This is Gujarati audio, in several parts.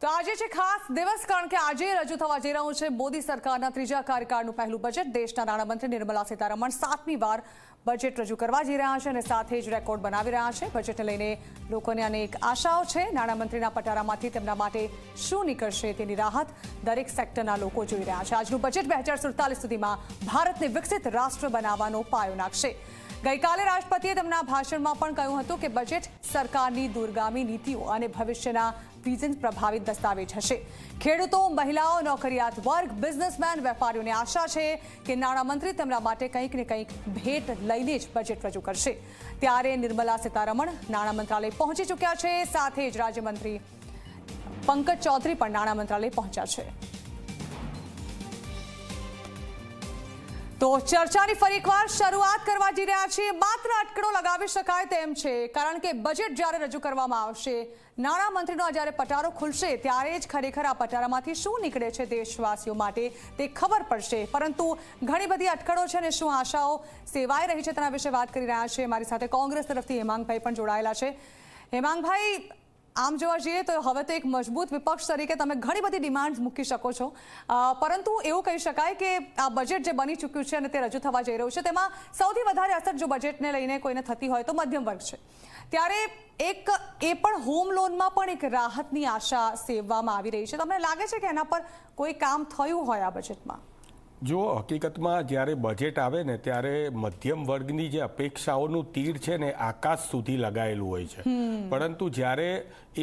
તો આજે છે ખાસ દિવસ કારણ કે આજે રજૂ થવા જઈ રહ્યું છે મોદી સરકારના ત્રીજા કાર્યકાળનું પહેલું બજેટ। દેશના નાણામંત્રી નિર્મલા સીતારમણ 7મી વાર બજેટ રજૂ કરવા જઈ રહ્યા છે અને સાથે જ રેકોર્ડ બનાવી રહ્યા છે। બજેટને લઈને લોકોને અનેક આશાઓ છે। નાણામંત્રીના પટારામાંથી તેમના માટે શું નીકળશે તેની રાહત દરેક સેક્ટરના લોકો જોઈ રહ્યા છે। આજનું બજેટ 2047 સુધીમાં ભારતને વિકસિત રાષ્ટ્ર બનાવવાનો પાયો નાખશે। ગઈકાલે રાષ્ટ્રપતિએ તેમના ભાષણમાં પણ કહ્યું હતું કે બજેટ સરકારની દૂરગામી નીતિઓ અને ભવિષ્યના વિઝન પ્રભાવિત દસ્તાવેજ હશે। ખેડૂતો, મહિલાઓ, નોકરિયાત વર્ગ, બિઝનેસમેન, વેપારીઓને આશા છે કે નાણામંત્રી તેમના માટે કંઈક ને કંઈક ભેટ લઈને જ બજેટ રજૂ કરશે। ત્યારે નિર્મલા સીતારમણ નાણાં મંત્રાલય પહોંચી ચૂક્યા છે। સાથે જ રાજ્યમંત્રી પંકજ ચૌધરી પણ નાણાં મંત્રાલય પહોંચ્યા છે। તો ચર્ચાની ફરી એકવાર શરૂઆત કરવા જઈ રહ્યા છીએ। માત્ર અટકળો લગાવી શકાય તેમ છે કારણ કે બજેટ જ્યારે રજૂ કરવામાં આવશે, નાણામંત્રીનો જ્યારે પટારો ખુલશે ત્યારે જ ખરેખર આ પટારામાંથી શું નીકળે છે દેશવાસીઓ માટે તે ખબર પડશે। પરંતુ ઘણી બધી અટકળો છે અને શું આશાઓ સેવાઈ રહી છે તેના વિશે વાત કરી રહ્યા છે। મારી સાથે કોંગ્રેસ તરફથી હેમાંગભાઈ પણ જોડાયેલા છે। હેમાંગભાઈ, આમ જોવા જઈએ તો હવે તો એક મજબૂત વિપક્ષ તરીકે તમે ઘણી બધી ડિમાન્ડ્સ મૂકી શકો છો, પરંતુ એવું કહી શકાય કે આ બજેટ જે બની ચૂક્યું છે અને તે રજૂ થવા જઈ રહ્યું છે તેમાં સૌથી વધારે અસર જો બજેટને લઈને કોઈને થતી હોય તો મધ્યમ વર્ગ છે। ત્યારે એ પણ હોમ લોનમાં પણ એક રાહતની આશા સેવવામાં આવી રહી છે। તમને લાગે છે કે એના પર કોઈ કામ થયું હોય આ બજેટમાં? જો હકીકતમાં જ્યારે બજેટ આવે ને ત્યારે મધ્યમ વર્ગની જે અપેક્ષાઓનું તીર છે ને આકાશ સુધી લગાયેલું હોય છે, પરંતુ જ્યારે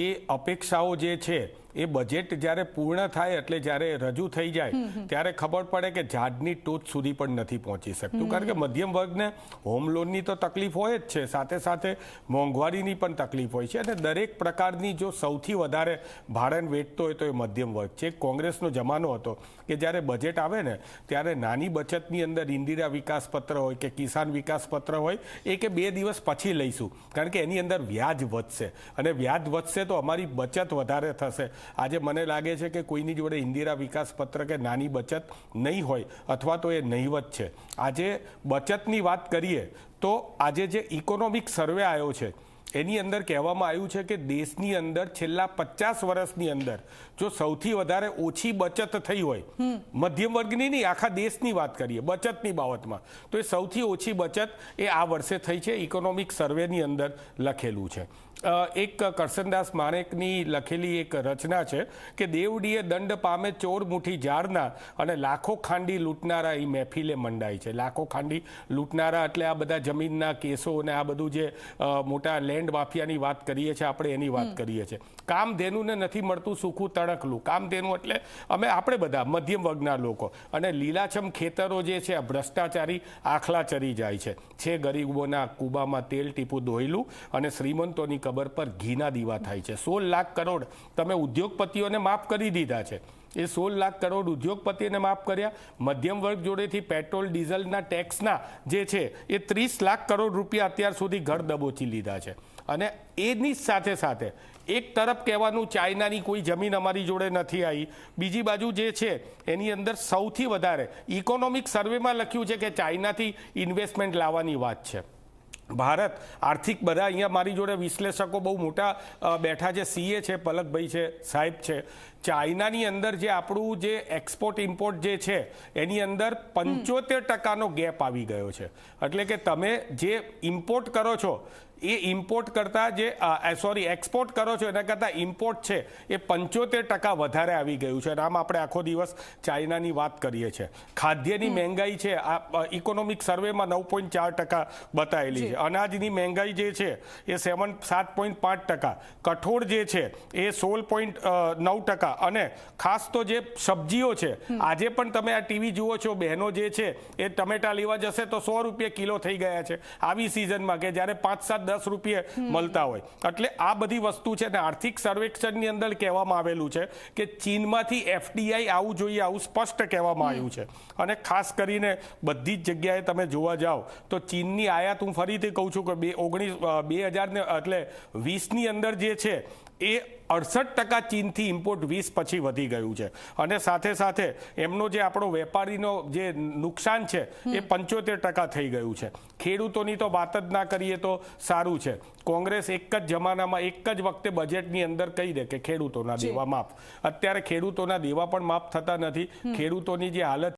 એ અપેક્ષાઓ જે છે એ બજેટ જ્યારે પૂર્ણ થાય એટલે જ્યારે રજૂ થઈ જાય ત્યારે ખબર પડે કે ઝાડની ટોચ સુધી પણ નથી પહોંચી શકતું। કારણ કે મધ્યમ વર્ગને હોમ લોનની તો તકલીફ હોય જ છે, સાથે સાથે મોંઘવારીની પણ તકલીફ હોય છે અને દરેક પ્રકારની જો સૌથી વધારે ભારણ વેઠતો હોય તો એ મધ્યમ વર્ગ છે। કોંગ્રેસનો જમાનો હતો કે જ્યારે બજેટ આવે ને ત્યારે નાની બચતની અંદર ઇન્દિરા વિકાસ પત્ર હોય કે કિસાન વિકાસ પત્ર હોય એ કે 2 દિવસ પછી લઈશું, કારણ કે એની અંદર વ્યાજ વધશે અને વ્યાજ વધશે તો અમારી બચત વધારે થશે। આજે મને લાગે છે કે કોઈની જોડે ઇન્દિરા વિકાસ પત્ર કે નાની બચત નહીં હોય અથવા તો એ નહીવત છે। આજે બચતની વાત કરીએ તો આજે જે ઇકોનોમિક સર્વે આવ્યો છે એની અંદર કહેવામાં આવ્યું છે કે દેશની અંદર છેલ્લા 50 વર્ષની અંદર જો સૌથી વધારે ઓછી બચત થઈ હોય, મધ્યમ વર્ગની નહીં આખા દેશની વાત કરીએ બચતની બાબતમાં, તો એ સૌથી ઓછી બચત એ આ વર્ષે થઈ છે, ઇકોનોમિક સર્વેની અંદર લખેલું છે। એક કરશનદાસ માણેકની લખેલી એક રચના છે કે દેવડીએ દંડ પામે ચોર મુઠ્ઠી ઝાડના અને લાખો ખાંડી લૂંટનારા એ મહેફિલે મંડાય છે। લાખો ખાંડી લૂંટનારા એટલે આ બધા જમીનના કેસો અને આ બધું જે મોટા લેન્ડ માફિયાની વાત કરીએ છીએ આપણે એની વાત કરીએ છીએ। કામધેનુને નથી મળતું સૂકું તણકલું, કામધેનુ એટલે આપણે બધા મધ્યમ વર્ગના લોકો, અને લીલાછમ ખેતરો જે છે આ ભ્રષ્ટાચારી આખલા ચરી જાય છે। ગરીબોના કૂબામાં તેલ ટીપું દોયલું અને શ્રીમંતોની કબર પર ઘીના દીવા થાય છે। 16 લાખ કરોડ તમે ઉદ્યોગપતિઓને માફ કરી દીધા છે, એ 16 લાખ કરોડ ઉદ્યોગપતિને માફ કર્યા। મધ્યમ વર્ગ જોડેથી પેટ્રોલ ડીઝલના ટેક્સના જે છે એ 30 લાખ કરોડ રૂપિયા અત્યાર સુધી ઘર દબોચી લીધા છે। અને એની સાથે સાથે એક તરફ કહેવાનું ચાઇનાની કોઈ જમીન અમારી જોડે નથી આવી, બીજી બાજુ જે છે એની અંદર સૌથી વધારે ઇકોનોમિક સર્વેમાં લખ્યું છે કે ચાઇનાથી ઇન્વેસ્ટમેન્ટ લાવવાની વાત છે। ભારત આર્થિક બધા અહીંયા મારી જોડે વિશ્લેષકો બહુ મોટા બેઠા છે, સીએ છે, પલકભાઈ છે, સાહેબ છે। ચાઇનાની અંદર જે આપણું જે એક્સપોર્ટ ઇમ્પોર્ટ જે છે એની અંદર 75% ગેપ આવી ગયો છે। એટલે કે તમે જે ઇમ્પોર્ટ કરો છો એ ઇમ્પોર્ટ કરતાં જે એક્સપોર્ટ કરો છો એના કરતાં ઇમ્પોર્ટ છે એ 75% વધારે આવી ગયું છે। અને આમ આપણે આખો દિવસ ચાઇનાની વાત કરીએ છીએ। ખાદ્યની મહેંગાઈ છે આ ઇકોનોમિક સર્વેમાં 9.4% બતાવેલી છે। અનાજની મહેંગાઈ જે છે એ 7.5%, કઠોળ જે છે એ 16.9%, અને ખાસ તો જે સબ્જીઓ છે આજે પણ તમે આ ટીવી જુઓ છો, બહેનો જે છે એ ટમેટા લેવા જશે તો 100 રૂપિયા કિલો થઈ ગયા છે આવી સિઝનમાં કે જ્યારે 5-7-10 રૂપિયા મળતા હોય। એટલે આ બધી વસ્તુ છે ને આર્થિક સર્વેક્ષણની અંદર કહેવામાં આવેલું છે કે ચીનમાંથી FDI આવવું જોઈએ, આવું સ્પષ્ટ કહેવામાં આવ્યું છે। અને ખાસ કરીને બધી જ જગ્યાએ તમે જોવા જાઓ તો ચીનની આયાત, હું ફરીથી કહું છું કે 2020ની અંદર જે છે એ 68% ચીનથી ઇમ્પોર્ટ 20 પછી વધી ગયું છે અને સાથે સાથે એમનો જે આપણો વેપારીનો જે નુકસાન છે એ 75% થઈ ગયું છે. ખેડૂતોની તો વાત જ ના કરીએ તો સારું છે. કોંગ્રેસ એક જ જમાનામાં એક જ વખતે બજેટની અંદર કહી દે કે ખેડૂતોના દેવા માફ. અત્યારે ખેડૂતોના દેવા પણ માફ થતા નથી. ખેડૂતોની જે હાલત